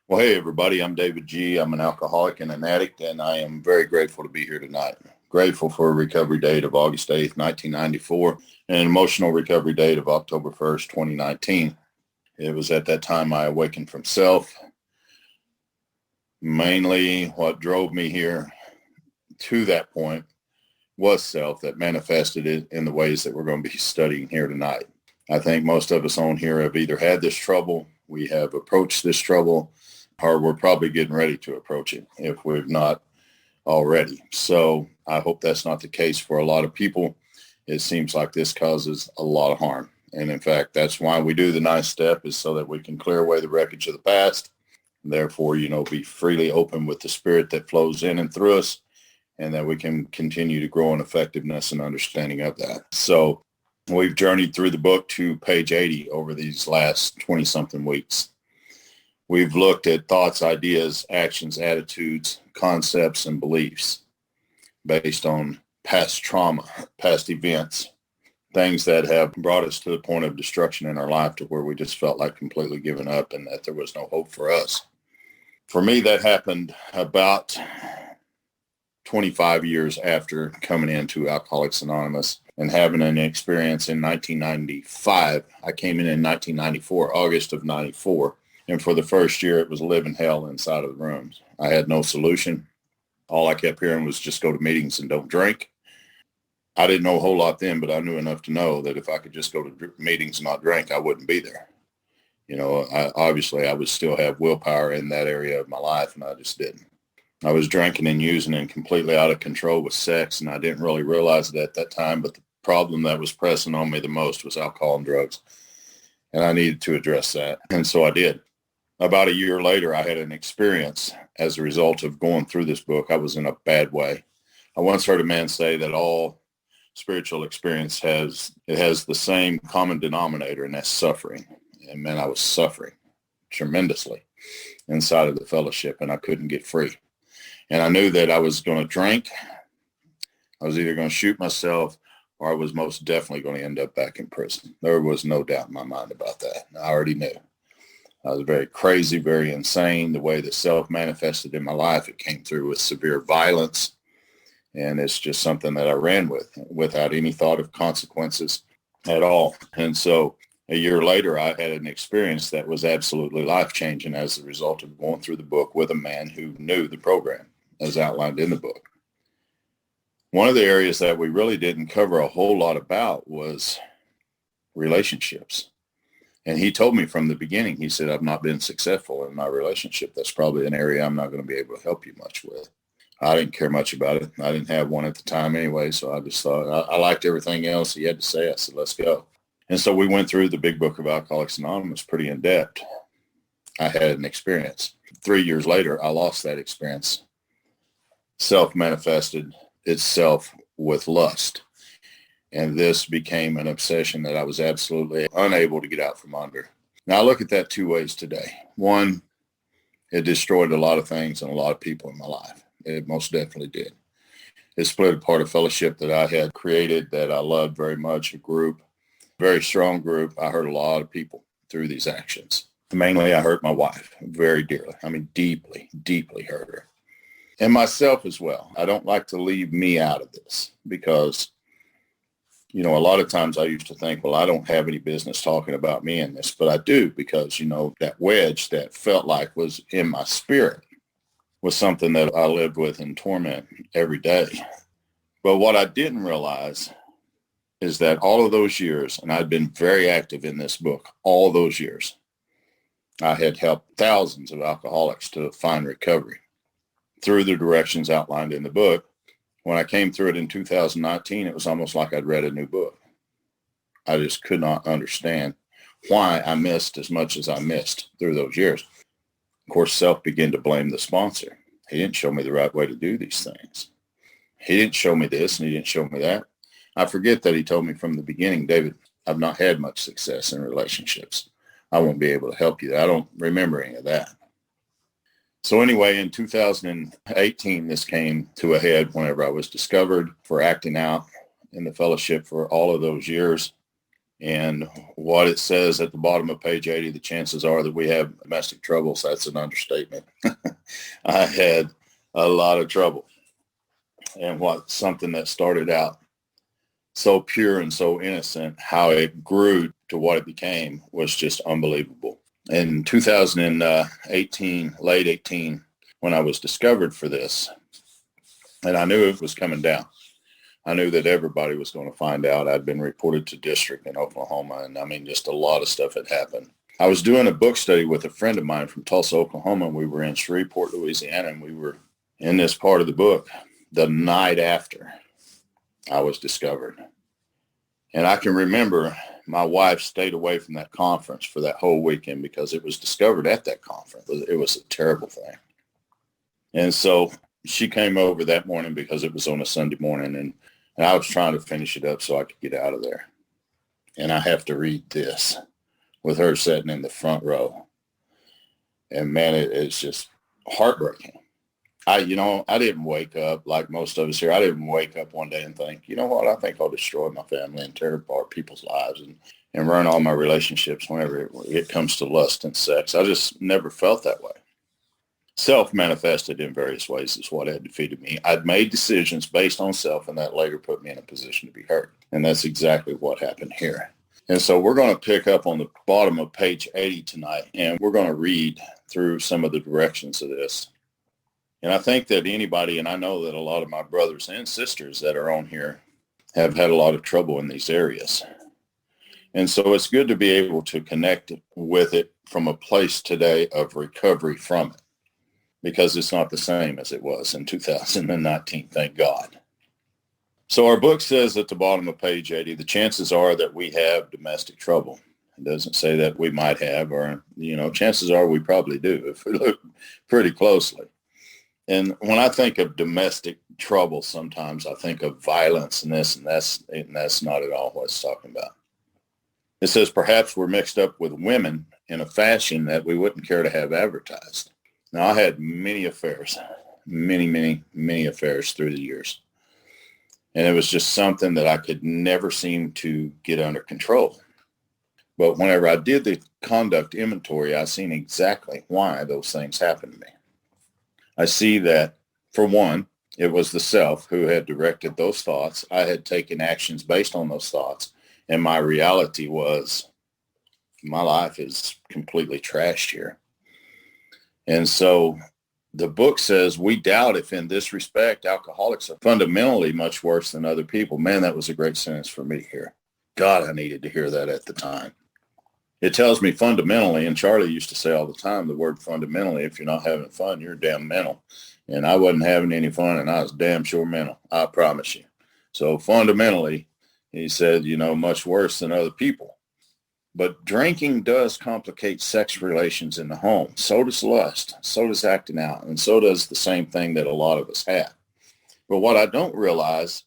Well, hey, everybody. I'm David G. I'm an alcoholic and an addict, and I am very grateful to be here tonight. Grateful for a recovery date of August 8th, 1994, and an emotional recovery date of October 1st, 2019. It was at that time I awakened from self. Mainly what drove me here to that point was self that manifested it in the ways that we're going to be studying here tonight. I think most of us on here have either had this trouble, we have approached this trouble, or we're probably getting ready to approach it if we've not already. So I hope that's not the case for a lot of people. It seems like this causes a lot of harm. And in fact, that's why we do the ninth step, is so that we can clear away the wreckage of the past. Therefore, be freely open with the spirit that flows in and through us, and that we can continue to grow in effectiveness and understanding of that. So we've journeyed through the book to page 80 over these last 20-something weeks. We've looked at thoughts, ideas, actions, attitudes, concepts, and beliefs based on past trauma, past events, things that have brought us to the point of destruction in our life to where we just felt like completely giving up and that there was no hope for us. For me, that happened about 25 years after coming into Alcoholics Anonymous and having an experience in 1995. I came in 1994, August of 94. And for the first year, it was living hell inside of the rooms. I had no solution. All I kept hearing was just go to meetings and don't drink. I didn't know a whole lot then, but I knew enough to know that if I could just go to meetings and not drink, I wouldn't be there. Obviously, I would still have willpower in that area of my life, and I just didn't. I was drinking and using and completely out of control with sex, and I didn't really realize it at that time, but the problem that was pressing on me the most was alcohol and drugs, and I needed to address that, and so I did. About a year later, I had an experience as a result of going through this book. I was in a bad way. I once heard a man say that all spiritual experience has the same common denominator, and that's suffering. And man, I was suffering tremendously inside of the fellowship, and I couldn't get free. And I knew that I was going to drink. I was either going to shoot myself, or I was most definitely going to end up back in prison. There was no doubt in my mind about that. I already knew. I was very crazy, very insane. The way that self manifested in my life, it came through with severe violence. And it's just something that I ran with without any thought of consequences at all. And so a year later, I had an experience that was absolutely life-changing as a result of going through the book with a man who knew the program as outlined in the book. One of the areas that we really didn't cover a whole lot about was relationships. And he told me from the beginning, he said, I've not been successful in my relationship. That's probably an area I'm not going to be able to help you much with. I didn't care much about it. I didn't have one at the time anyway, so I just thought, I liked everything else he had to say. I said, let's go. And so we went through the big book of Alcoholics Anonymous pretty in depth. I had an experience. 3 years later, I lost that experience. Self manifested itself with lust. And this became an obsession that I was absolutely unable to get out from under. Now, I look at that two ways today. One, it destroyed a lot of things and a lot of people in my life. It most definitely did. It split apart a fellowship that I had created that I loved very much, a group, very strong group. I hurt a lot of people through these actions. Mainly, I hurt my wife very dearly. I mean, deeply, deeply hurt her. And myself as well. I don't like to leave me out of this because, a lot of times I used to think, well, I don't have any business talking about me in this, but I do because, that wedge that felt like was in my spirit was something that I lived with in torment every day. But what I didn't realize is that all of those years, and I'd been very active in this book, all those years, I had helped thousands of alcoholics to find recovery through the directions outlined in the book. When I came through it in 2019, it was almost like I'd read a new book. I just could not understand why I missed as much as I missed through those years. Of course, self began to blame the sponsor. He didn't show me the right way to do these things. He didn't show me this and he didn't show me that. I forget that he told me from the beginning, David, I've not had much success in relationships. I won't be able to help you. I don't remember any of that. So anyway, in 2018, this came to a head whenever I was discovered for acting out in the fellowship for all of those years. And what it says at the bottom of page 80, the chances are that we have domestic troubles. That's an understatement. I had a lot of trouble. And something that started out so pure and so innocent, how it grew to what it became was just unbelievable. In 2018, late 18, when I was discovered for this, and I knew it was coming down. I knew that everybody was going to find out. I'd been reported to district in Oklahoma, and I mean, just a lot of stuff had happened. I was doing a book study with a friend of mine from Tulsa, Oklahoma, and we were in Shreveport, Louisiana, and we were in this part of the book the night after I was discovered. And I can remember my wife stayed away from that conference for that whole weekend because it was discovered at that conference. It was a terrible thing. And so she came over that morning because it was on a Sunday morning, and I was trying to finish it up so I could get out of there. And I have to read this with her sitting in the front row. And man, it's just heartbreaking. I didn't wake up like most of us here. I didn't wake up one day and think, you know what, I think I'll destroy my family and tear apart people's lives and ruin all my relationships whenever it comes to lust and sex. I just never felt that way. Self manifested in various ways is what had defeated me. I'd made decisions based on self, and that later put me in a position to be hurt. And that's exactly what happened here. And so we're going to pick up on the bottom of page 80 tonight, and we're going to read through some of the directions of this. And I think that anybody, and I know that a lot of my brothers and sisters that are on here have had a lot of trouble in these areas. And so it's good to be able to connect with it from a place today of recovery from it, because it's not the same as it was in 2019, thank God. So our book says at the bottom of page 80, the chances are that we have domestic trouble. It doesn't say that we might have, or, chances are we probably do if we look pretty closely. And when I think of domestic trouble, sometimes I think of violence and this, and that's not at all what it's talking about. It says perhaps we're mixed up with women in a fashion that we wouldn't care to have advertised. Now, I had many affairs, many affairs through the years. And it was just something that I could never seem to get under control. But whenever I did the conduct inventory, I seen exactly why those things happened to me. I see that, for one, it was the self who had directed those thoughts. I had taken actions based on those thoughts. And my reality was my life is completely trashed here. And so the book says we doubt if in this respect alcoholics are fundamentally much worse than other people. Man, that was a great sentence for me here. God, I needed to hear that at the time. It tells me fundamentally, and Charlie used to say all the time, the word fundamentally, if you're not having fun, you're damn mental. And I wasn't having any fun, and I was damn sure mental, I promise you. So fundamentally, he said, much worse than other people. But drinking does complicate sex relations in the home. So does lust. So does acting out. And so does the same thing that a lot of us have. But what I don't realize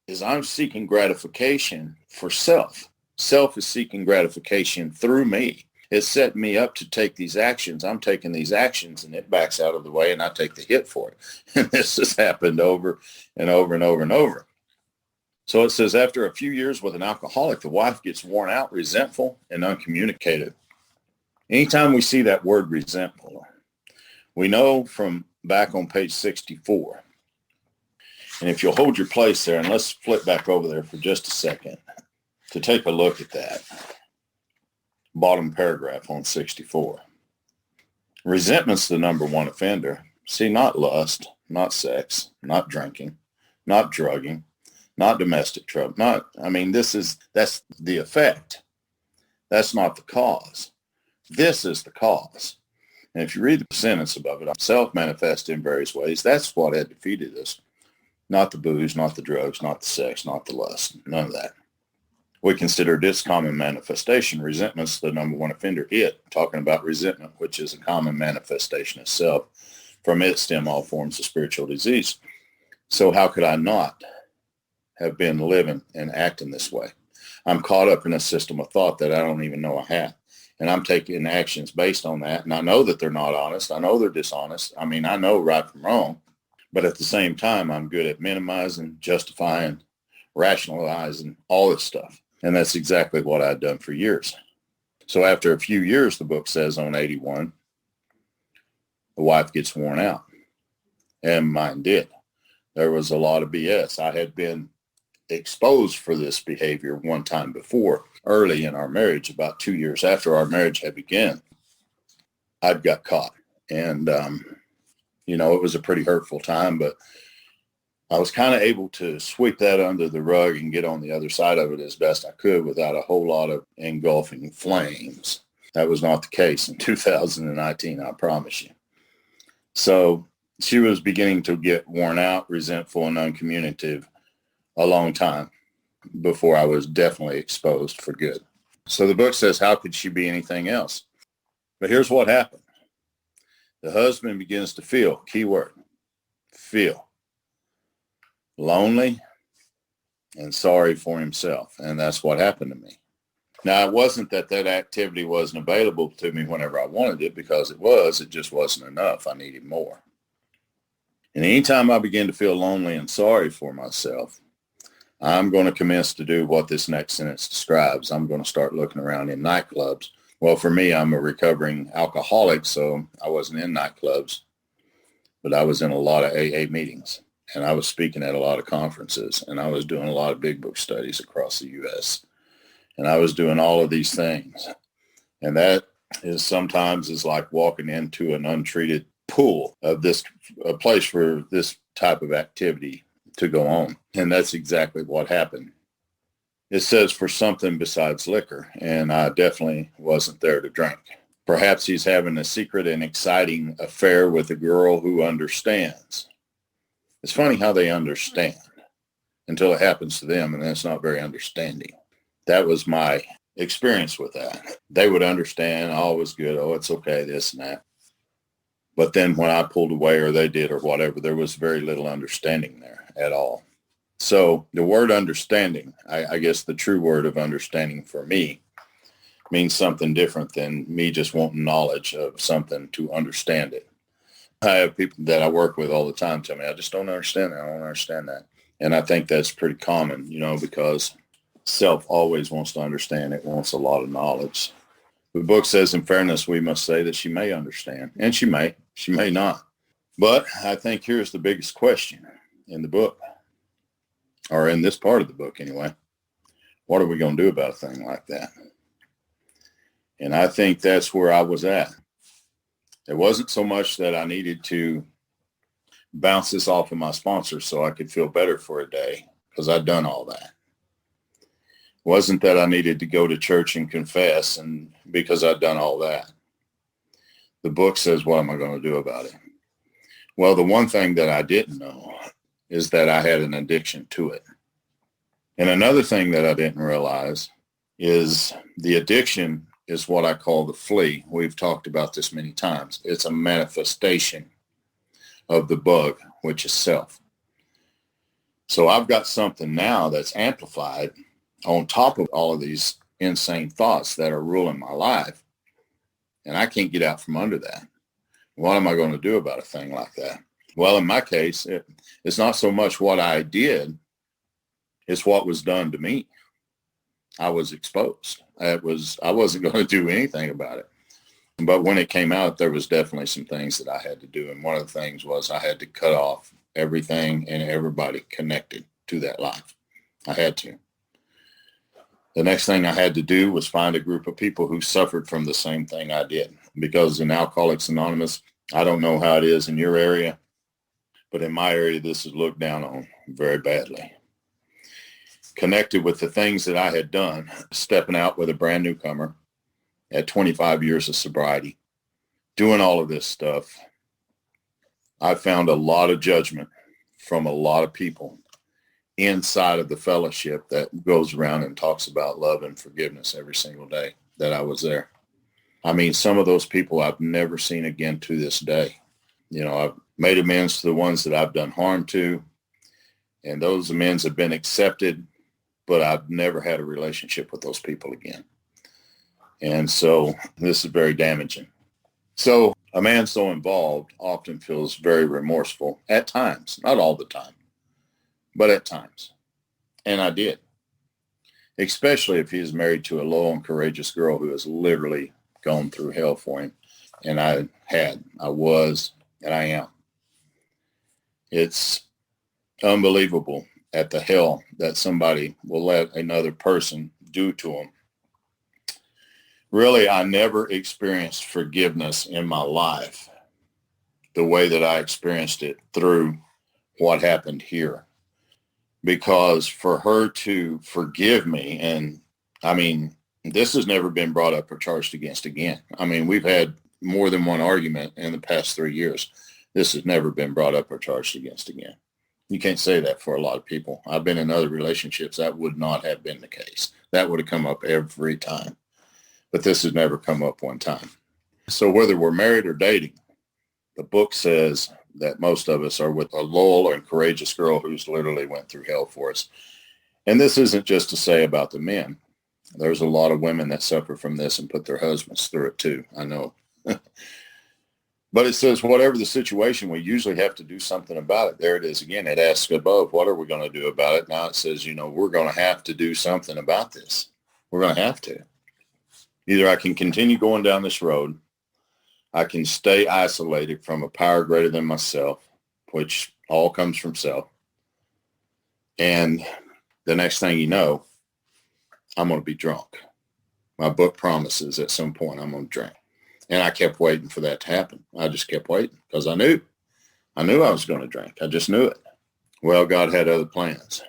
is I'm seeking gratification for self. Self is seeking gratification through me. It's setting me up to take these actions. I'm taking these actions and it backs out of the way and I take the hit for it. And this has happened over and over and over and over. So it says after a few years with an alcoholic, the wife gets worn out, resentful, and uncommunicated. Anytime we see that word resentful, we know from back on page 64. And if you'll hold your place there, and let's flip back over there for just a second to take a look at that bottom paragraph on 64. Resentment's the number one offender. See, not lust, not sex, not drinking, not drugging, not domestic trouble. That's the effect. That's not the cause. This is the cause. And if you read the sentence above it, self-manifest in various ways, that's what had defeated us. Not the booze, not the drugs, not the sex, not the lust, none of that. We consider this common manifestation. Resentment's the number one offender. Talking about resentment, which is a common manifestation of self. From it stem all forms of spiritual disease. So how could I not have been living and acting this way? I'm caught up in a system of thought that I don't even know I have. And I'm taking actions based on that. And I know that they're not honest. I know they're dishonest. I know right from wrong. But at the same time, I'm good at minimizing, justifying, rationalizing, all this stuff. And that's exactly what I'd done for years. So after a few years, the book says on 81, the wife gets worn out. And mine did. There was a lot of BS. I had been exposed for this behavior one time before, early in our marriage, about 2 years after our marriage had begun. I'd got caught. And, it was a pretty hurtful time, but I was kind of able to sweep that under the rug and get on the other side of it as best I could without a whole lot of engulfing flames. That was not the case in 2019, I promise you. So she was beginning to get worn out, resentful, and uncommunicative a long time before I was definitely exposed for good. So the book says, how could she be anything else? But here's what happened. The husband begins to feel, keyword, feel, lonely and sorry for himself. And that's what happened to me. Now, it wasn't that activity wasn't available to me whenever I wanted it, because it just wasn't enough. I needed more. And anytime I begin to feel lonely and sorry for myself, I'm going to commence to do what this next sentence describes. I'm going to start looking around in nightclubs. Well, for me, I'm a recovering alcoholic, so I wasn't in nightclubs, but I was in a lot of AA meetings, and I was speaking at a lot of conferences, and I was doing a lot of big book studies across the U.S., and I was doing all of these things. And that is sometimes is like walking into an untreated pool of a place for this type of activity to go on. And that's exactly what happened. It says for something besides liquor, and I definitely wasn't there to drink. Perhaps he's having a secret and exciting affair with a girl who understands. It's funny how they understand until it happens to them, and then it's not very understanding. That was my experience with that. They would understand, oh, it was good, oh, it's okay, this and that. But then when I pulled away, or they did, or whatever, there was very little understanding there at all. So the word understanding, I guess the true word of understanding for me, means something different than me just wanting knowledge of something to understand it. I have people that I work with all the time tell me, I just don't understand that. I don't understand that. And I think that's pretty common, because self always wants to understand. It wants a lot of knowledge. The book says, in fairness, we must say that she may understand. And she may not. But I think here's the biggest question in the book, or in this part of the book anyway. What are we going to do about a thing like that? And I think that's where I was at. It wasn't so much that I needed to bounce this off of my sponsor so I could feel better for a day, because I'd done all that. It wasn't that I needed to go to church and confess, and because I'd done all that. The book says, what am I going to do about it? Well, the one thing that I didn't know is that I had an addiction to it. And another thing that I didn't realize is the addiction is what I call the flea. We've talked about this many times. It's a manifestation of the bug, which is self. So I've got something now that's amplified on top of all of these insane thoughts that are ruling my life. And I can't get out from under that. What am I going to do about a thing like that? Well, in my case, it's not so much what I did, it's what was done to me. I was exposed. I wasn't going to do anything about it. But when it came out, there was definitely some things that I had to do. And one of the things was I had to cut off everything and everybody connected to that life. I had to. The next thing I had to do was find a group of people who suffered from the same thing I did. Because in Alcoholics Anonymous, I don't know how it is in your area, but in my area, this is looked down on very badly. Connected with the things that I had done, stepping out with a brand newcomer at 25 years of sobriety, doing all of this stuff, I found a lot of judgment from a lot of people inside of the fellowship that goes around and talks about love and forgiveness every single day that I was there. I mean, some of those people I've never seen again to this day. I've made amends to the ones that I've done harm to, and those amends have been accepted, but I've never had a relationship with those people again. And so this is very damaging. So a man so involved often feels very remorseful at times, not all the time, but at times. And I did. especially if he is married to a loyal and courageous girl who has literally gone through hell for him. And I was, and I am. It's unbelievable at the hell that somebody will let another person do to them. Really, I never experienced forgiveness in my life the way that I experienced it through what happened here. Because for her to forgive me, and I mean, this has never been brought up or charged against again. I mean, we've had more than one argument in the past 3 years. This has never been brought up or charged against again. You can't say that for a lot of people. I've been in other relationships. That would not have been the case. That would have come up every time. But this has never come up one time. So whether we're married or dating, the book says that most of us are with a loyal and courageous girl who's literally went through hell for us. And this isn't just to say about the men. There's a lot of women that suffer from this and put their husbands through it too. I know. But it says, whatever the situation, we usually have to do something about it. There it is again. It asks above, what are we going to do about it? Now it says, we're going to have to do something about this. We're going to have to. Either I can continue going down this road, I can stay isolated from a power greater than myself, which all comes from self. And the next thing you know, I'm going to be drunk. My book promises at some point I'm going to drink. And I kept waiting for that to happen. I just kept waiting because I knew I was going to drink. I just knew it. Well, God had other plans.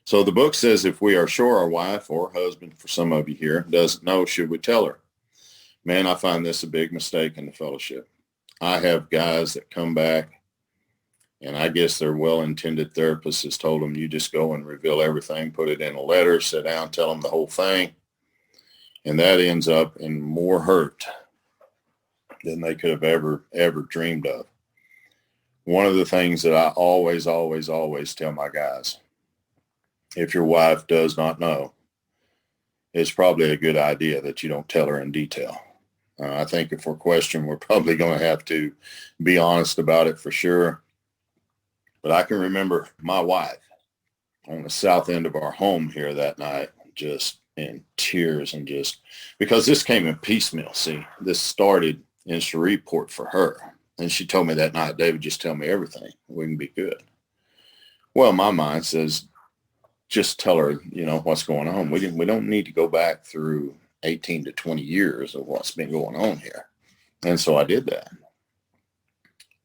So the book says if we are sure our wife or husband, for some of you here, doesn't know, should we tell her? Man, I find this a big mistake in the fellowship. I have guys that come back, and I guess their well-intended therapist has told them, you just go and reveal everything, put it in a letter, sit down, tell them the whole thing. And that ends up in more hurt than they could have ever dreamed of. One of the things that I always tell my guys, if your wife does not know, it's probably a good idea that you don't tell her in detail. I think if we're questioned, we're probably going to have to be honest about it for sure. But I can remember my wife on the south end of our home here that night, just in tears, and just because this came in piecemeal. See, this started in Shreveport for her. And she told me that night, David, just tell me everything. We can be good. Well, my mind says, just tell her, what's going on. We don't need to go back through 18 to 20 years of what's been going on here. And so I did that.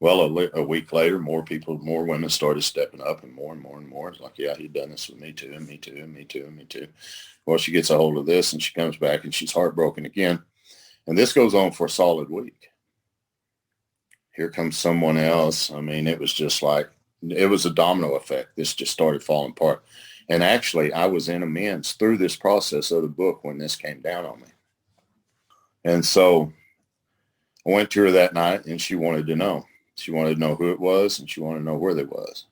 Well, a week later, more women started stepping up, and more. It's like, yeah, he'd done this with me too, and me too, and me too, and me too. Well, she gets a hold of this, and she comes back, and she's heartbroken again. And this goes on for a solid week. Here comes someone else. I mean, it was just like, it was a domino effect. This just started falling apart. And actually, I was in amends through this process of the book when this came down on me. And so I went to her that night, and she wanted to know. She wanted to know who it was, and she wanted to know where they was.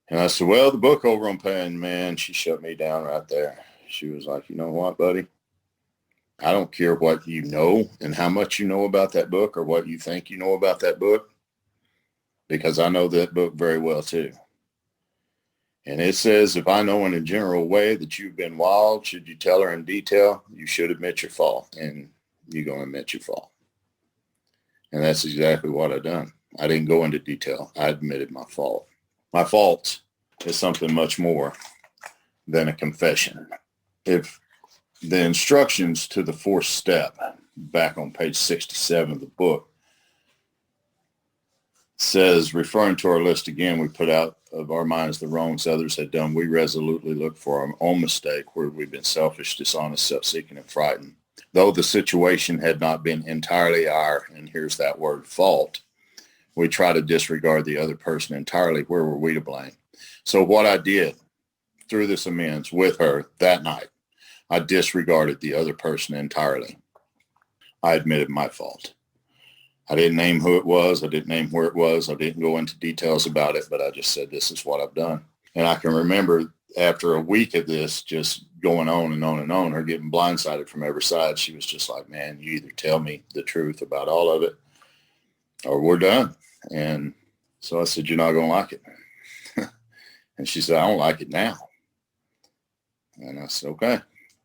And I said, well, the book over on Penn, man, she shut me down right there. She was like, you know what, buddy? I don't care what you know and how much you know about that book or what you think you know about that book, because I know that book very well too. And it says, if I know in a general way that you've been wild, should you tell her in detail, you should admit your fault, and you're going to admit your fault. And that's exactly what I done. I didn't go into detail. I admitted my fault. My fault is something much more than a confession. If the instructions to the fourth step, back on page 67 of the book, says, referring to our list again, we put out of our minds the wrongs others had done. We resolutely look for our own mistake where we've been selfish, dishonest, self-seeking, and frightened. Though the situation had not been entirely our, and here's that word, fault, we try to disregard the other person entirely. Where were we to blame? So what I did through this amends with her that night, I disregarded the other person entirely. I admitted my fault. I didn't name who it was. I didn't name where it was. I didn't go into details about it, but I just said, this is what I've done. And I can remember after a week of this just going on and on and on, her getting blindsided from every side. She was just like, man, you either tell me the truth about all of it or we're done. And so I said, you're not going to like it. And she said, I don't like it now. And I said, okay.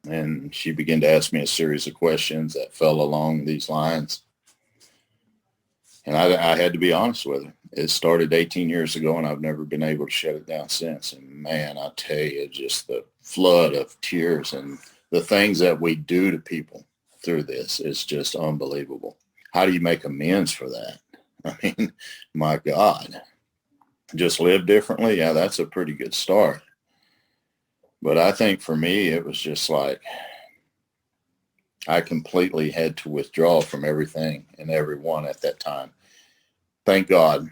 And she began to ask me a series of questions that fell along these lines. And I had to be honest with her. It started 18 years ago, and I've never been able to shut it down since. And man, I tell you, just the flood of tears and the things that we do to people through this is just unbelievable. How do you make amends for that? I mean, my God, just live differently. Yeah, that's a pretty good start. But I think for me, it was just like I completely had to withdraw from everything and everyone at that time. Thank God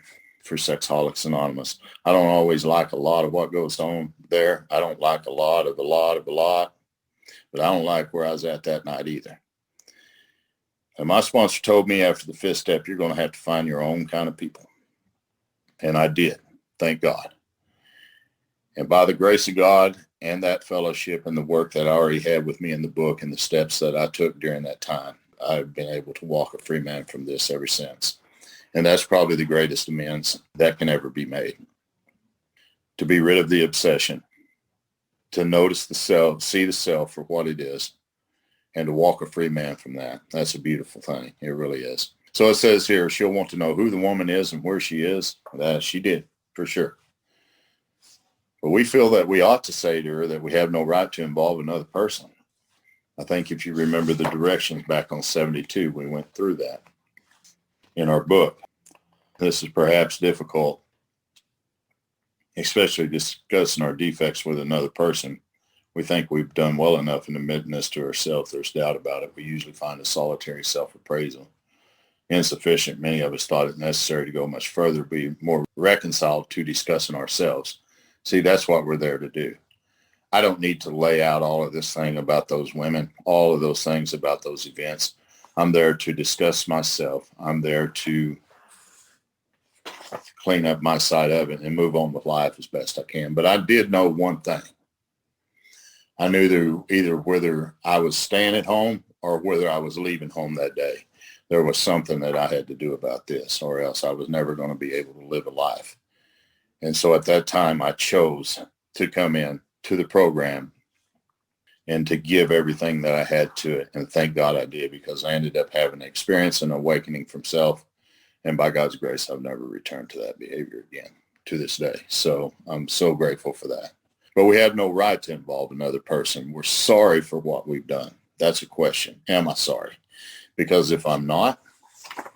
for Sexaholics Anonymous. I don't always like a lot of what goes on there. I don't like a lot, but I don't like where I was at that night either. And my sponsor told me after the fifth step, you're going to have to find your own kind of people. And I did, thank God. And by the grace of God and that fellowship and the work that I already had with me in the book and the steps that I took during that time, I've been able to walk a free man from this ever since. And that's probably the greatest amends that can ever be made. To be rid of the obsession, to notice the self, see the self for what it is, and to walk a free man from that. That's a beautiful thing. It really is. So it says here, she'll want to know who the woman is and where she is. That she did, for sure. But we feel that we ought to say to her that we have no right to involve another person. I think if you remember the directions back on 72, we went through that in our book. This is perhaps difficult, especially discussing our defects with another person. We think we've done well enough in admitting this to ourselves. There's doubt about it. We usually find a solitary self-appraisal insufficient. Many of us thought it necessary to go much further, be more reconciled to discussing ourselves. See, that's what we're there to do. I don't need to lay out all of this thing about those women, all of those things about those events. I'm there to discuss myself. I'm there to clean up my side of it and move on with life as best I can. But I did know one thing. I knew either whether I was staying at home or whether I was leaving home that day, there was something that I had to do about this, or else I was never going to be able to live a life. And so at that time, I chose to come in to the program and to give everything that I had to it. And thank God I did, because I ended up having an experience and awakening from self. And by God's grace, I've never returned to that behavior again to this day. So I'm so grateful for that. But we have no right to involve another person. We're sorry for what we've done. That's a question. Am I sorry? Because if I'm not,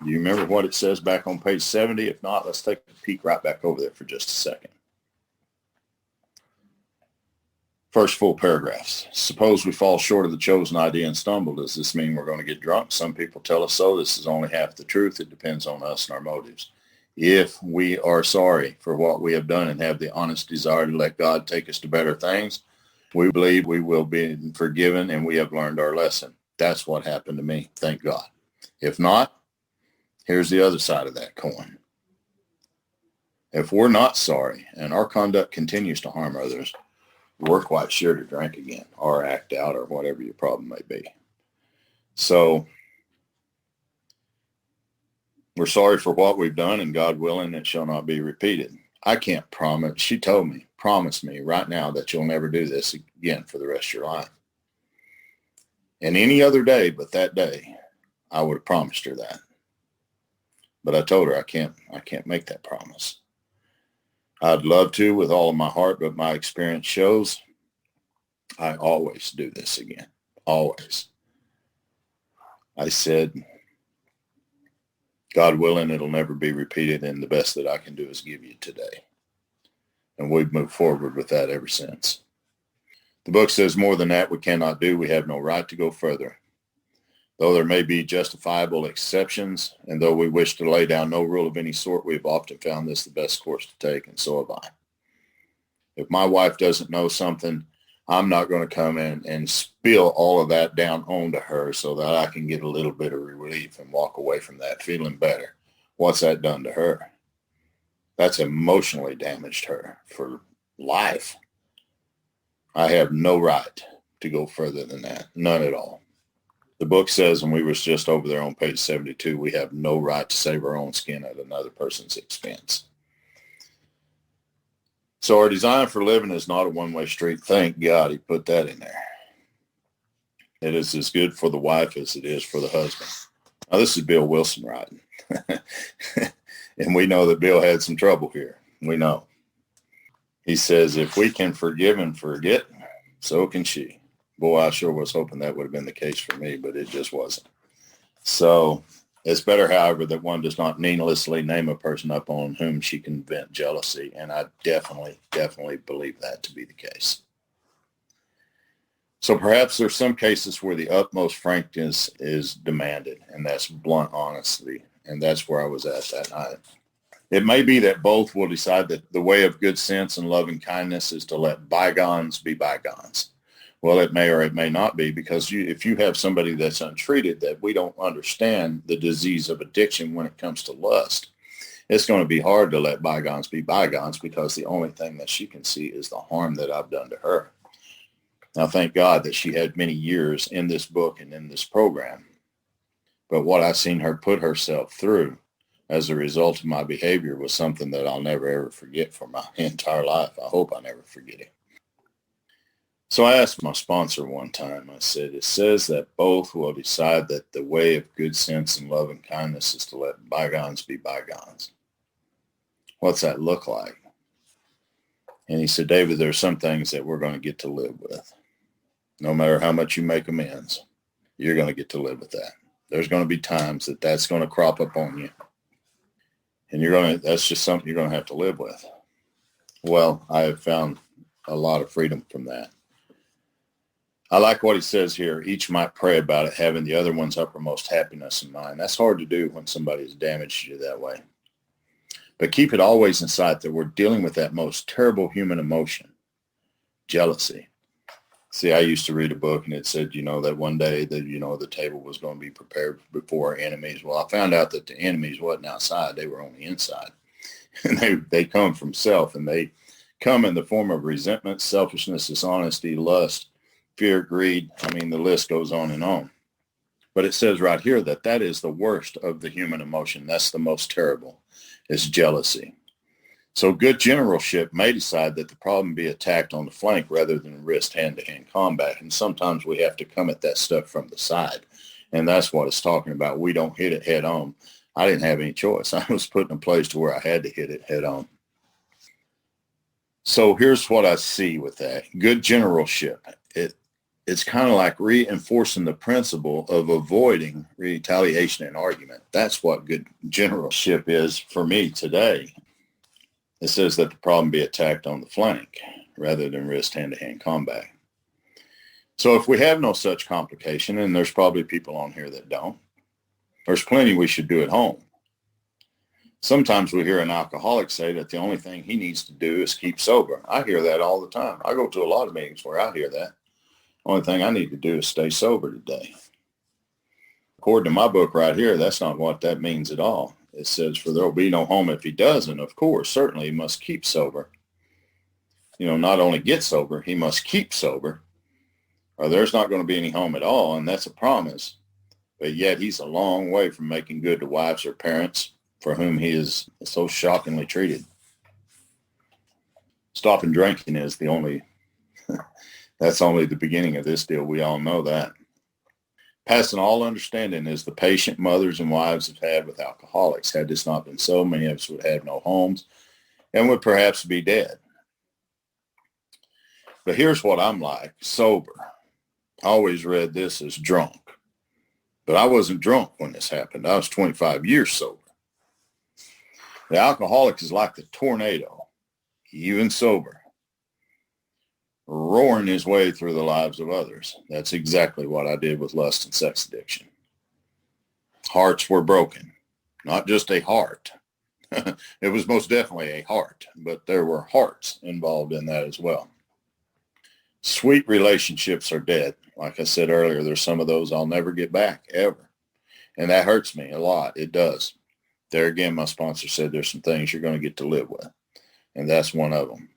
do you remember what it says back on page 70? If not, let's take a peek right back over there for just a second. First full paragraphs. Suppose we fall short of the chosen idea and stumble. Does this mean we're going to get drunk? Some people tell us so. This is only half the truth. It depends on us and our motives. If we are sorry for what we have done and have the honest desire to let God take us to better things, we believe we will be forgiven and we have learned our lesson. That's what happened to me. Thank God. If not, here's the other side of that coin. If we're not sorry and our conduct continues to harm others, we're quite sure to drink again or act out or whatever your problem may be. So we're sorry for what we've done, and God willing, it shall not be repeated. I can't promise. She told me, promise me right now that you'll never do this again for the rest of your life. And any other day but that day, I would have promised her that. But I told her I can't make that promise. I'd love to with all of my heart, but my experience shows I always do this again. Always. I said, God willing, it'll never be repeated, and the best that I can do is give you today. And we've moved forward with that ever since. The book says more than that we cannot do. We have no right to go further. Though there may be justifiable exceptions, and though we wish to lay down no rule of any sort, we have often found this the best course to take, and so have I. If my wife doesn't know something, I'm not going to come in and spill all of that down onto her so that I can get a little bit of relief and walk away from that feeling better. What's that done to her? That's emotionally damaged her for life. I have no right to go further than that. None at all. The book says, and we was just over there on page 72, we have no right to save our own skin at another person's expense. So our design for living is not a one-way street. Thank God he put that in there. It is as good for the wife as it is for the husband. Now, this is Bill Wilson writing. And we know that Bill had some trouble here. We know. He says, if we can forgive and forget, so can she. Boy, I sure was hoping that would have been the case for me, but it just wasn't. So it's better, however, that one does not needlessly name a person up on whom she can vent jealousy. And I definitely believe that to be the case. So perhaps there's some cases where the utmost frankness is demanded, and that's blunt honesty. And that's where I was at that night. It may be that both will decide that the way of good sense and loving kindness is to let bygones be bygones. Well, it may or it may not be, because if you have somebody that's untreated, that we don't understand the disease of addiction when it comes to lust, it's going to be hard to let bygones be bygones, because the only thing that she can see is the harm that I've done to her. Now, thank God that she had many years in this book and in this program. But what I've seen her put herself through as a result of my behavior was something that I'll never, ever forget for my entire life. I hope I never forget it. So I asked my sponsor one time, I said, it says that both will decide that the way of good sense and love and kindness is to let bygones be bygones. What's that look like? And he said, David, there are some things that we're going to get to live with. No matter how much you make amends, you're going to get to live with that. There's going to be times that that's going to crop up on you. And that's just something you're going to have to live with. Well, I have found a lot of freedom from that. I like what he says here. Each might pray about it, having the other one's uppermost happiness in mind. That's hard to do when somebody has damaged you that way. But keep it always in sight that we're dealing with that most terrible human emotion, jealousy. See, I used to read a book and it said, that one day that, the table was going to be prepared before our enemies. Well, I found out that the enemies wasn't outside. They were on the inside. And they come from self, and they come in the form of resentment, selfishness, dishonesty, lust, fear, greed. I mean, the list goes on and on. But it says right here that is the worst of the human emotion. That's the most terrible. It's jealousy. So good generalship may decide that the problem be attacked on the flank rather than risk hand-to-hand combat. And sometimes we have to come at that stuff from the side. And that's what it's talking about. We don't hit it head on. I didn't have any choice. I was put in a place to where I had to hit it head on. So here's what I see with that. Good generalship. It's kind of like reinforcing the principle of avoiding retaliation and argument. That's what good generalship is for me today. It says that the problem be attacked on the flank rather than risk hand-to-hand combat. So if we have no such complication, and there's probably people on here that don't, there's plenty we should do at home. Sometimes we hear an alcoholic say that the only thing he needs to do is keep sober. I hear that all the time. I go to a lot of meetings where I hear that. Only thing I need to do is stay sober today. According to my book right here, that's not what that means at all. It says, for there will be no home if he doesn't. Of course, certainly he must keep sober. Not only get sober, he must keep sober, or there's not going to be any home at all, and that's a promise. But yet he's a long way from making good to wives or parents for whom he is so shockingly treated. Stopping drinking is that's only the beginning of this deal. We all know that. Passing all understanding is the patient mothers and wives have had with alcoholics. Had this not been so, many of us would have no homes and would perhaps be dead. But here's what I'm like, sober. I always read this as drunk. But I wasn't drunk when this happened. I was 25 years sober. The alcoholic is like the tornado, even sober, roaring his way through the lives of others. That's exactly what I did with lust and sex addiction. Hearts were broken, not just a heart. It was most definitely a heart, but there were hearts involved in that as well. Sweet relationships are dead. Like I said earlier, there's some of those I'll never get back, ever. And that hurts me a lot. It does. There again, my sponsor said there's some things you're going to get to live with, and that's one of them.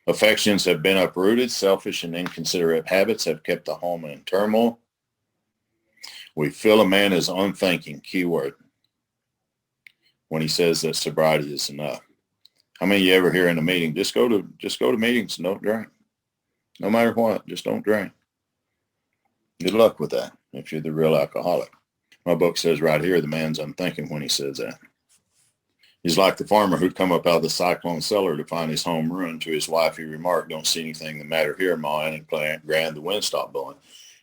Affections have been uprooted. Selfish and inconsiderate habits have kept the home in turmoil. We feel a man is unthinking, keyword, when he says that sobriety is enough. How many of you ever hear in a meeting, just go to meetings and don't drink? No matter what, just don't drink. Good luck with that if you're the real alcoholic. My book says right here, the man's unthinking when he says that. He's like the farmer who'd come up out of the cyclone cellar to find his home ruined. To his wife, he remarked, "Don't see anything the matter here, Ma," and grand the wind stopped blowing.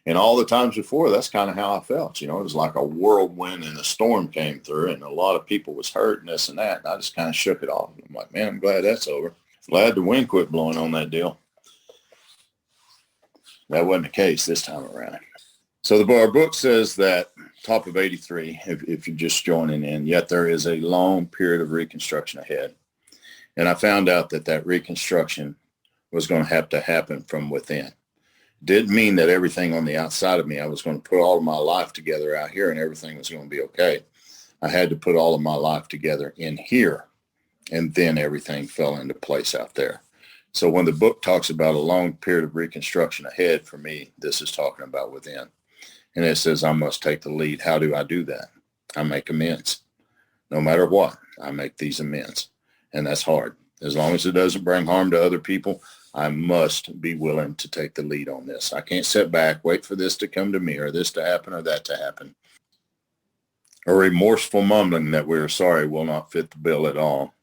And all the times before, that's kind of how I felt. It was like a whirlwind and a storm came through, and a lot of people was hurt and this and that. And I just kind of shook it off. I'm like, man, I'm glad that's over. Glad the wind quit blowing on that deal. That wasn't the case this time around. So our book says that, top of 83, if you're just joining in, yet there is a long period of reconstruction ahead. And I found out that reconstruction was going to happen from within. Didn't mean that everything on the outside of me, I was going to put all of my life together out here and everything was going to be okay. I had to put all of my life together in here, and then everything fell into place out there. So when the book talks about a long period of reconstruction ahead, for me, this is talking about within. And it says I must take the lead. How do I do that? I make amends. No matter what, I make these amends. And that's hard. As long as it doesn't bring harm to other people, I must be willing to take the lead on this. I can't sit back, wait for this to come to me, or this to happen, or that to happen. A remorseful mumbling that we're sorry will not fit the bill at all.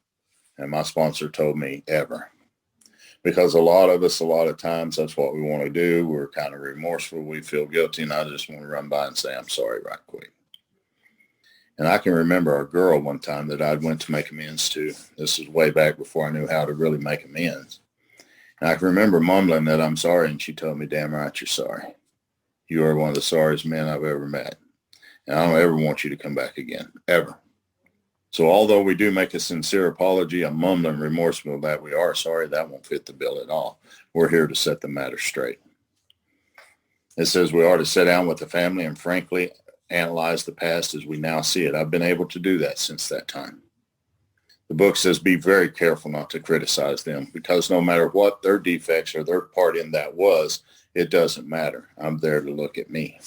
And my sponsor told me, ever. Because a lot of us, a lot of times, that's what we want to do. We're kind of remorseful. We feel guilty, and I just want to run by and say, I'm sorry right quick. And I can remember a girl one time that I went to make amends to. This is way back before I knew how to really make amends. And I can remember mumbling that I'm sorry, and she told me, damn right, you're sorry. You are one of the sorriest men I've ever met. And I don't ever want you to come back again, ever. So although we do make a sincere apology, a mumbling remorseful that we are sorry, that won't fit the bill at all. We're here to set the matter straight. It says we are to sit down with the family and frankly analyze the past as we now see it. I've been able to do that since that time. The book says be very careful not to criticize them, because no matter what their defects or their part in that was, it doesn't matter. I'm there to look at me.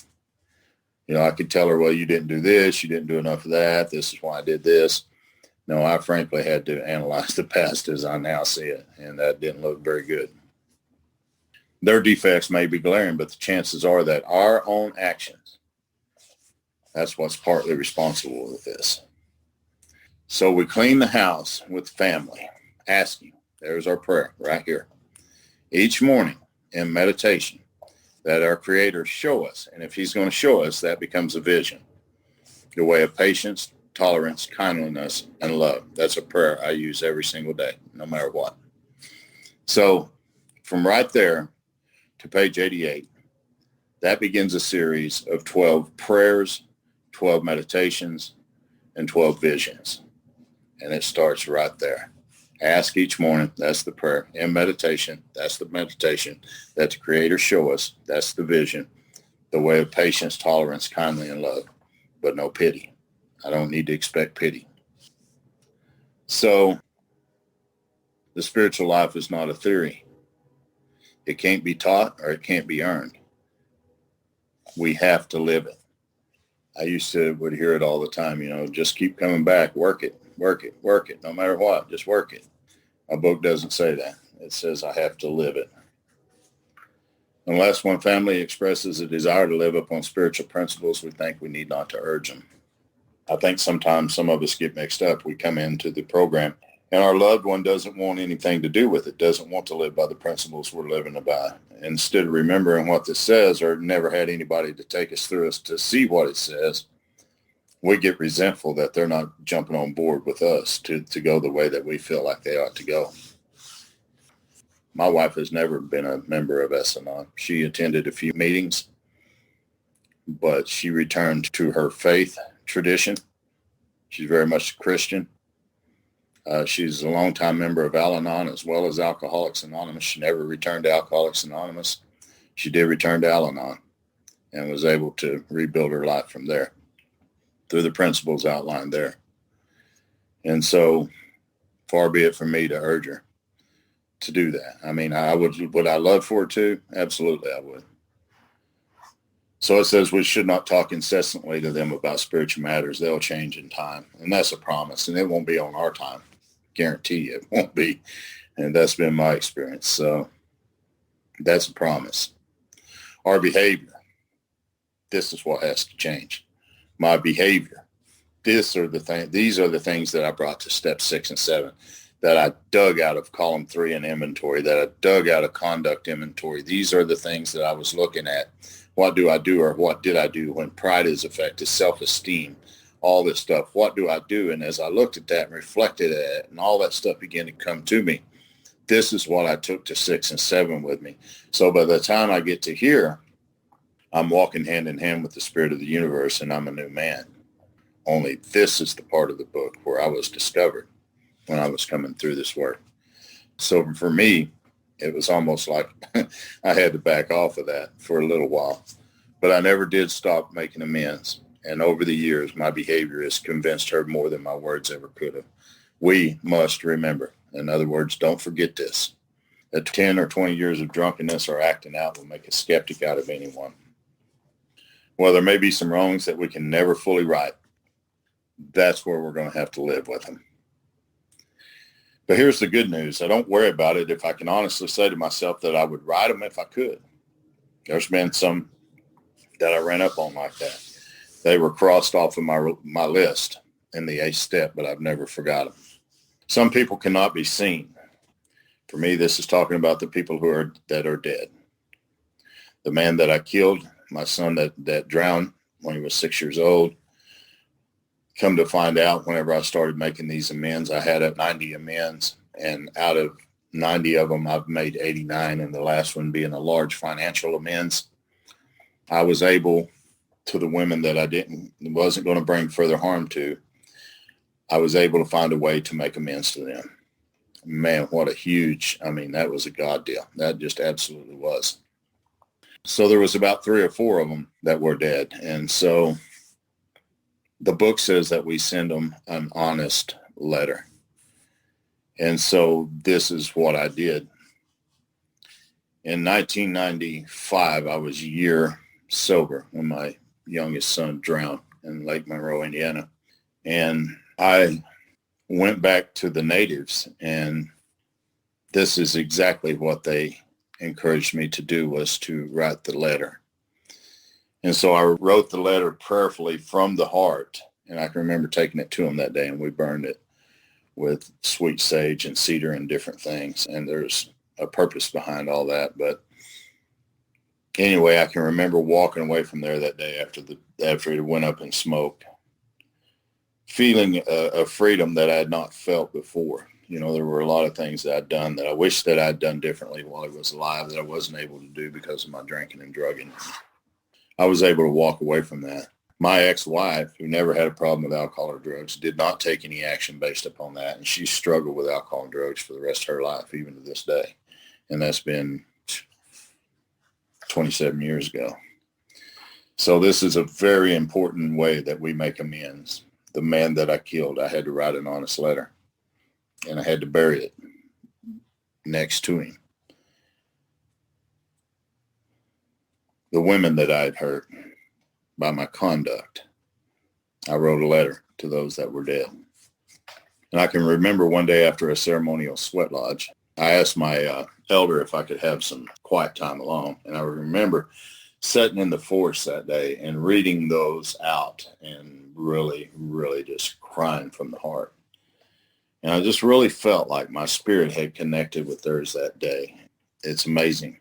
I could tell her, well, you didn't do this, you didn't do enough of that, this is why I did this. No, I frankly had to analyze the past as I now see it, and that didn't look very good. Their defects may be glaring, but the chances are that our own actions, that's what's partly responsible with this. So we clean the house with family, asking, there's our prayer right here, each morning in meditation, that our Creator show us. And if he's going to show us, that becomes a vision. The way of patience, tolerance, kindliness, and love. That's a prayer I use every single day, no matter what. So from right there to page 88, that begins a series of 12 prayers, 12 meditations, and 12 visions. And it starts right there. Ask each morning, that's the prayer. In meditation, that's the meditation. That the Creator show us, that's the vision. The way of patience, tolerance, kindly, and love. But no pity. I don't need to expect pity. So the spiritual life is not a theory. It can't be taught or it can't be earned. We have to live it. I would hear it all the time, just keep coming back, work it, no matter what, just work it. My book doesn't say that. It says I have to live it. Unless one family expresses a desire to live upon spiritual principles, we think we need not to urge them. I think sometimes some of us get mixed up. We come into the program and our loved one doesn't want anything to do with it, doesn't want to live by the principles we're living by. Instead of remembering what this says, or never had anybody to take us through us to see what it says, we get resentful that they're not jumping on board with us to go the way that we feel like they ought to go. My wife has never been a member of S-Anon. She attended a few meetings, but she returned to her faith tradition. She's very much a Christian. She's a longtime member of Al-Anon as well as Alcoholics Anonymous. She never returned to Alcoholics Anonymous. She did return to Al-Anon and was able to rebuild her life from there through the principles outlined there. And so far be it from me to urge her to do that. I mean, would I love for her to? Absolutely, I would. So it says we should not talk incessantly to them about spiritual matters. They'll change in time. And that's a promise, and it won't be on our time. guarantee you it won't be. And that's been my experience. So that's a promise. Our behavior, this is what has to change. My behavior. These are the things that I brought to step 6 and 7, that I dug out of column 3 in inventory, that I dug out of conduct inventory. These are the things that I was looking at. What do I do, or what did I do when pride is affected, self-esteem, all this stuff? What do I do? And as I looked at that and reflected at it, and all that stuff began to come to me, this is what I took to 6 and 7 with me. So by the time I get to here, I'm walking hand in hand with the spirit of the universe, and I'm a new man. Only this is the part of the book where I was discovered when I was coming through this work. So for me, it was almost like I had to back off of that for a little while. But I never did stop making amends. And over the years, my behavior has convinced her more than my words ever could have. We must remember. In other words, don't forget this. That 10 or 20 years of drunkenness or acting out will make a skeptic out of anyone. Well, there may be some wrongs that we can never fully right. That's where we're going to have to live with them. But here's the good news. I don't worry about it if I can honestly say to myself that I would write them if I could. There's been some that I ran up on like that. They were crossed off of my list in the 8th step, but I've never forgot them. Some people cannot be seen. For me, this is talking about the people that are dead. The man that I killed, my son that drowned when he was 6 years old. Come to find out, whenever I started making these amends, I had 90 amends, and out of 90 of them, I've made 89, and the last one being a large financial amends. I was able, to the women that I wasn't going to bring further harm to, I was able to find a way to make amends to them. Man, what a huge, that was a God deal. That just absolutely was. So there was about 3 or 4 of them that were dead. And so the book says that we send them an honest letter. And so this is what I did. In 1995, I was a year sober when my youngest son drowned in Lake Monroe, Indiana. And I went back to the natives, and this is exactly what they encouraged me to do, was to write the letter. And so I wrote the letter prayerfully from the heart, and I can remember taking it to them that day, and we burned it with sweet sage and cedar and different things. And there's a purpose behind all that. But anyway, I can remember walking away from there that day after it went up in smoke, feeling a freedom that I had not felt before. There were a lot of things that I'd done that I wish that I'd done differently while I was alive that I wasn't able to do because of my drinking and drugging. I was able to walk away from that. My ex-wife, who never had a problem with alcohol or drugs, did not take any action based upon that. And she struggled with alcohol and drugs for the rest of her life, even to this day. And that's been 27 years ago. So this is a very important way that we make amends. The man that I killed, I had to write an honest letter, and I had to bury it next to him. The women that I had hurt by my conduct, I wrote a letter to those that were dead. And I can remember one day after a ceremonial sweat lodge, I asked my elder if I could have some quiet time alone. And I remember sitting in the forest that day and reading those out and really, really just crying from the heart. And I just really felt like my spirit had connected with theirs that day. It's amazing.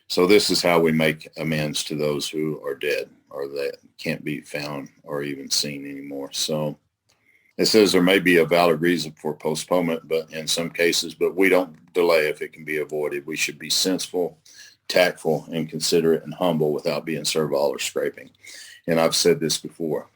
So this is how we make amends to those who are dead or that can't be found or even seen anymore. So it says there may be a valid reason for postponement, but in some cases, but we don't delay if it can be avoided. We should be sensible, tactful, and considerate and humble without being servile or scraping. And I've said this before.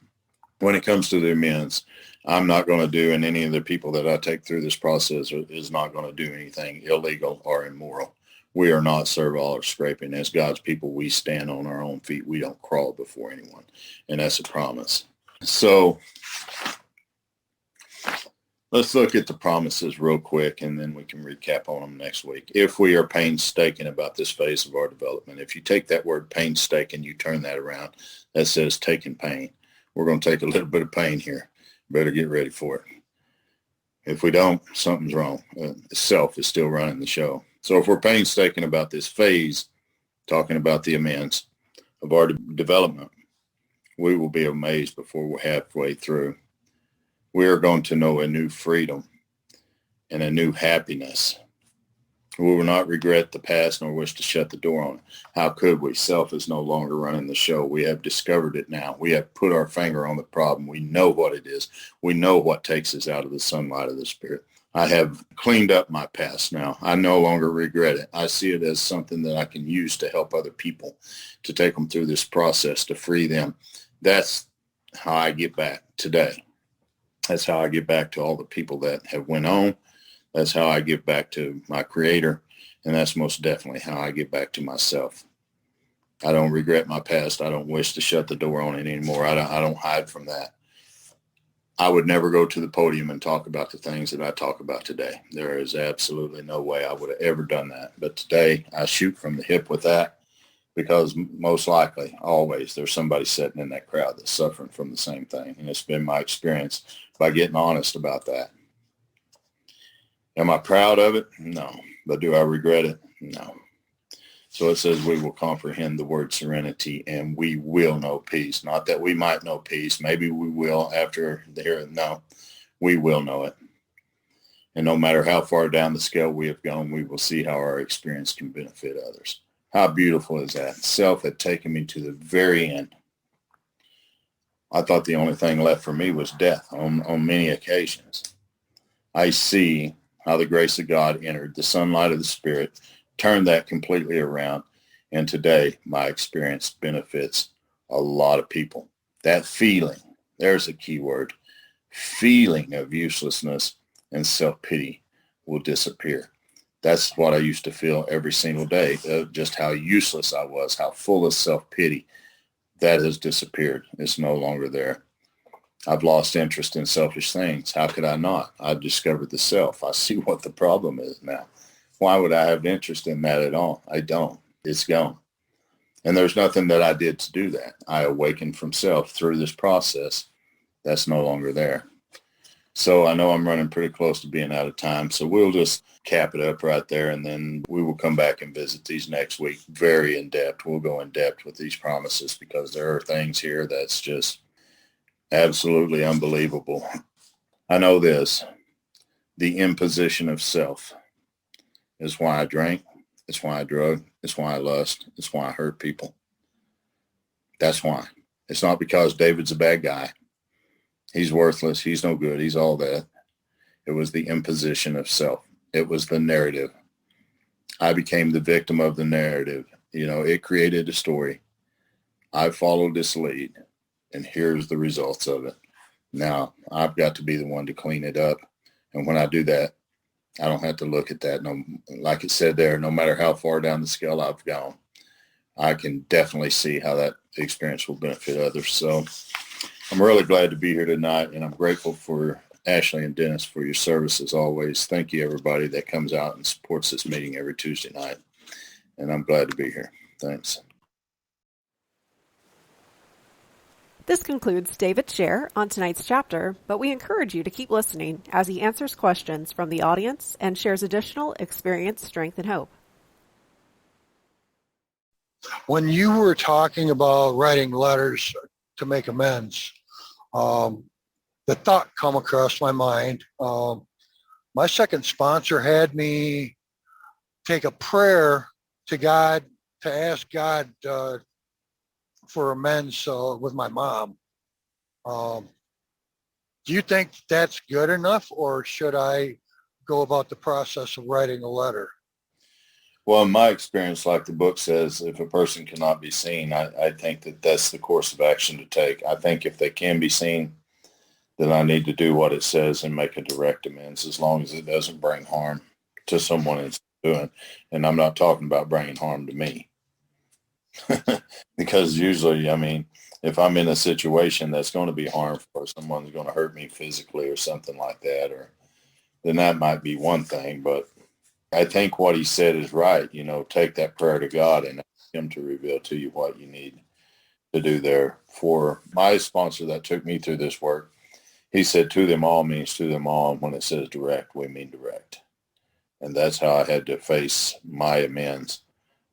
When it comes to the amends, I'm not going to do, and any of the people that I take through this process is not going to do anything illegal or immoral. We are not servile or scraping. As God's people, we stand on our own feet. We don't crawl before anyone. And that's a promise. So let's look at the promises real quick, and then we can recap on them next week. If we are painstaking about this phase of our development, if you take that word painstaking, you turn that around, that says taking pain. We're going to take a little bit of pain here. Better get ready for it. If we don't, something's wrong. Self is still running the show. So if we're painstaking about this phase, talking about the amends of our development, we will be amazed before we're halfway through. We are going to know a new freedom and a new happiness. We will not regret the past nor wish to shut the door on it. How could we? Self is no longer running the show. We have discovered it now. We have put our finger on the problem. We know what it is. We know what takes us out of the sunlight of the Spirit. I have cleaned up my past now. I no longer regret it. I see it as something that I can use to help other people, to take them through this process, to free them. That's how I get back today. That's how I get back to all the people that have went on. That's how I get back to my Creator. And that's most definitely how I get back to myself. I don't regret my past. I don't wish to shut the door on it anymore. I don't hide from that. I would never go to the podium and talk about the things that I talk about today. There is absolutely no way I would have ever done that. But today I shoot from the hip with that, because most likely, always, there's somebody sitting in that crowd that's suffering from the same thing. And it's been my experience by getting honest about that. Am I proud of it? No. But do I regret it? No. So it says we will comprehend the word serenity and we will know peace. Not that we might know peace. Maybe we will after there. No, we will know it. And no matter how far down the scale we have gone, we will see how our experience can benefit others. How beautiful is that? Self had taken me to the very end. I thought the only thing left for me was death on many occasions. I see how the grace of God entered the sunlight of the Spirit, turned that completely around. And today, my experience benefits a lot of people. That feeling, there's a key word, feeling of uselessness and self-pity will disappear. That's what I used to feel every single day, just how useless I was, how full of self-pity. That has disappeared. It's no longer there. I've lost interest in selfish things. How could I not? I've discovered the self. I see what the problem is now. Why would I have interest in that at all? I don't. It's gone. And there's nothing that I did to do that. I awakened from self through this process. That's no longer there. So I know I'm running pretty close to being out of time. So we'll just cap it up right there. And then we will come back and visit these next week very in depth. We'll go in depth with these promises because there are things here that's just absolutely unbelievable. I know this. The imposition of self is why I drank. It's why I drug. It's why I lust. It's why I hurt people. That's why. It's not because David's a bad guy. He's worthless. He's no good. He's all that. It was the imposition of self. It was the narrative. I became the victim of the narrative. You know, it created a story. I followed this lead, and here's the results of it. Now, I've got to be the one to clean it up. And when I do that, I don't have to look at that. No, like it said there, no matter how far down the scale I've gone, I can definitely see how that experience will benefit others. So I'm really glad to be here tonight, and I'm grateful for Ashley and Dennis for your service as always. Thank you, everybody that comes out and supports this meeting every Tuesday night. And I'm glad to be here. Thanks. This concludes David's share on tonight's chapter, but we encourage you to keep listening as he answers questions from the audience and shares additional experience, strength, and hope. When you were talking about writing letters to make amends, the thought come across my mind. My second sponsor had me take a prayer to God, to ask God for amends with my mom. Do you think that's good enough, or should I go about the process of writing a letter? Well, in my experience, like the book says, if a person cannot be seen, I think that that's the course of action to take. I think if they can be seen, then I need to do what it says and make a direct amends, as long as it doesn't bring harm to someone it's doing. And I'm not talking about bringing harm to me. Because usually, I mean, if I'm in a situation that's going to be harmful, or someone's going to hurt me physically or something like that, or then that might be one thing. But I think what he said is right. You know, take that prayer to God and ask him to reveal to you what you need to do there. For my sponsor that took me through this work, he said, to them all means to them all. And when it says direct, we mean direct. And that's how I had to face my amends.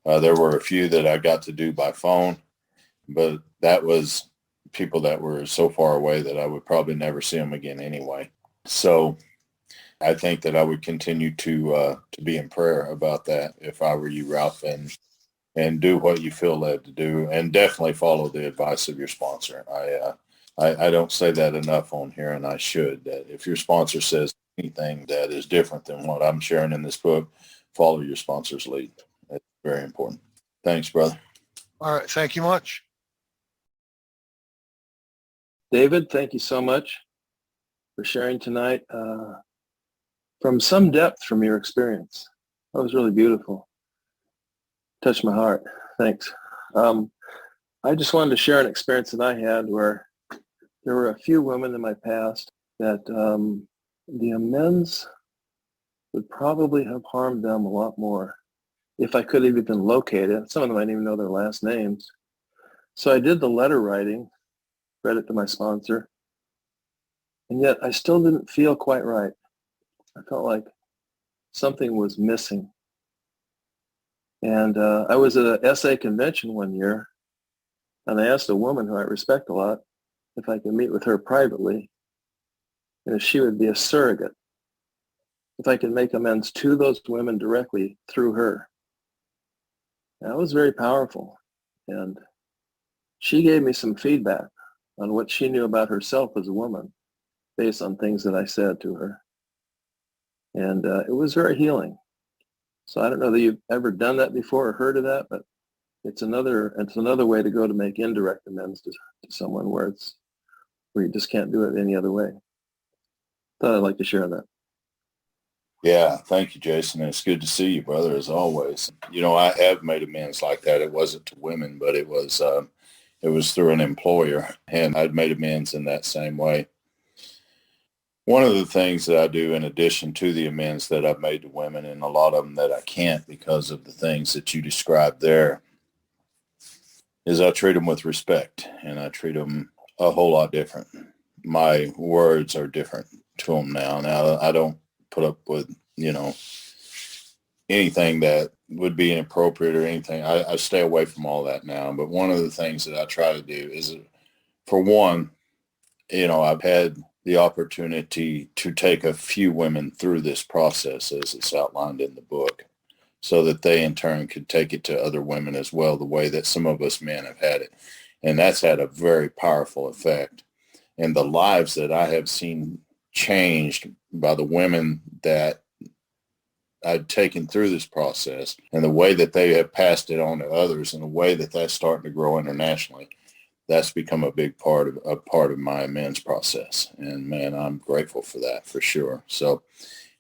There were a few that I got to do by phone, but that was people that were so far away that I would probably never see them again anyway. So I think that I would continue to be in prayer about that if I were you, Ralph, and do what you feel led to do, and definitely follow the advice of your sponsor. I don't say that enough on here, and I should. That if your sponsor says anything that is different than what I'm sharing in this book, follow your sponsor's lead. That's very important. Thanks, brother. All right. Thank you much. David, thank you so much for sharing tonight from some depth from your experience. That was really beautiful. Touched my heart. Thanks. I just wanted to share an experience that I had where there were a few women in my past that the amends would probably have harmed them a lot more if I could have even located. Some of them I didn't even know their last names. So I did the letter writing, read it to my sponsor, and yet I still didn't feel quite right. I felt like something was missing. And I was at a SA convention one year, and I asked a woman who I respect a lot if I could meet with her privately, and if she would be a surrogate, if I could make amends to those women directly through her. That was very powerful. And she gave me some feedback on what she knew about herself as a woman based on things that I said to her. And it was very healing. So I don't know that you've ever done that before or heard of that, but it's another way to go to make indirect amends to someone where you just can't do it any other way. Thought I'd like to share that. Yeah, thank you, Jason. It's good to see you, brother, as always. You know, I have made amends like that. It wasn't to women, but it was through an employer, and I'd made amends in that same way. One of the things that I do in addition to the amends that I've made to women, and a lot of them that I can't because of the things that you described there, is I treat them with respect, and I treat them a whole lot different. My words are different to them now. Now, I don't put up with, anything that would be inappropriate or anything. I stay away from all that now. But one of the things that I try to do is, for one, I've had the opportunity to take a few women through this process as it's outlined in the book, so that they in turn could take it to other women as well, the way that some of us men have had it. And that's had a very powerful effect. And the lives that I have seen changed by the women that I've taken through this process, and the way that they have passed it on to others, and the way that that's starting to grow internationally, that's become a big part of my amends process. And man, I'm grateful for that, for sure. So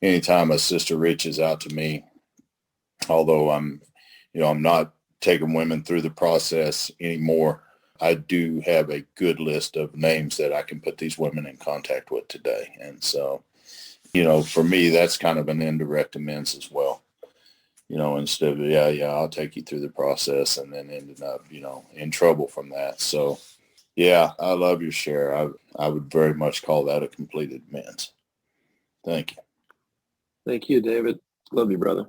anytime a sister reaches out to me, although I'm not taking women through the process anymore, I do have a good list of names that I can put these women in contact with today. And so, for me, that's kind of an indirect amends as well. Instead of, I'll take you through the process, and then ended up, in trouble from that. So, yeah, I love your share. I would very much call that a completed amends. Thank you. Thank you, David. Love you, brother.